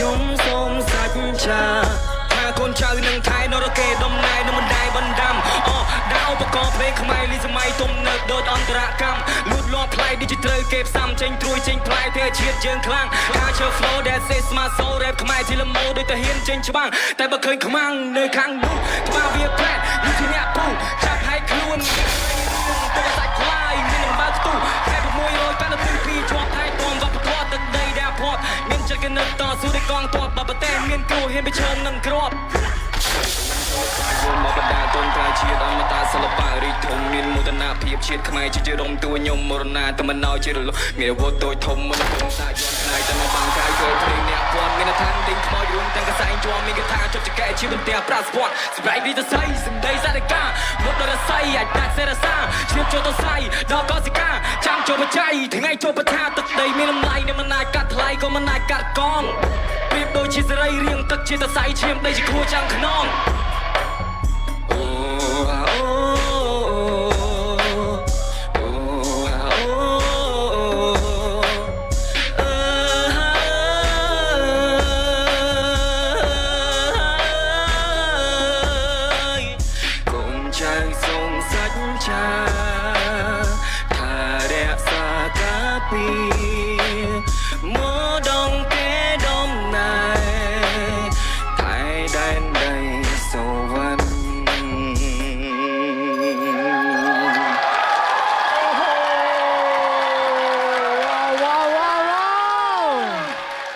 ខ្ញុំសូមសាច់ចាថាកូនចៅនឹងថៃនរកេដុំណៃនឹងមិនដៃបណ្ដាំដៅឧបករណ៍ភ្លេងខ្មែរលីសម័យទំនើបដូចអន្តរកម្មលូតលាស់ផ្លៃ Digital គេផ្សំចេញត្រួយចេញផ្លែធ្វើជាតិយើងខ្លាំងការជើ flow that says my soul rap ខ្មែរជាលម៉ូដូចទៅហ៊ានចេញច្បាំងតែបើឃើញខ្មាំងនៅខាងនោះច្បាស់វាប្រែលឺជាអ្នកពូចាប់ឲ្យខ្លួនទៅសាច់ខ្លាយមានអំបៅខ្ទុះតែ600កាន់ទៅ2ជាប់ថៃតនវប្បធម៌ទឹកដីដែលផត់មានចិត្តកណិតតស៊ូដូចកងទ័ពបបតែមានគ្រូហ៊ានប្រឈមនឹងគ្រាប់មកបដាទុនប្រាជាតិអមតាសិល្បៈរីកធំមានមោទនភាពជាតិខ្មែរជារំទួញមរណាតែមិនណោជារលុមានអាវុធតូចធំមិនគំសាយន់ផ្នែកតែមកបាំងកាយធ្វើភ្លេងអ្នកពាន់មានឋានទិញខ្មោចរួមទាំងកសែងជាប់មានកថាជប់ចកែជាបន្ទះប្រាស្ពតសម្រាប់នេះទៅសៃសំដីសារិកាមុតដល់សៃអាចដាច់សេរសាឈាមចូលទៅសៃដល់កសិកាចាំចូលបច្ច័យថ្ងៃចូលបថាទឹកដីមានតម្លៃនឹងមិនអាចកាត់ថ្លៃក៏មិនអាចកាត់កងប្រៀបដូចជាសេរីរៀងទឹកជាទៅសៃឈាមដីជាខួរចាំងខ្នងថារក្សាការពី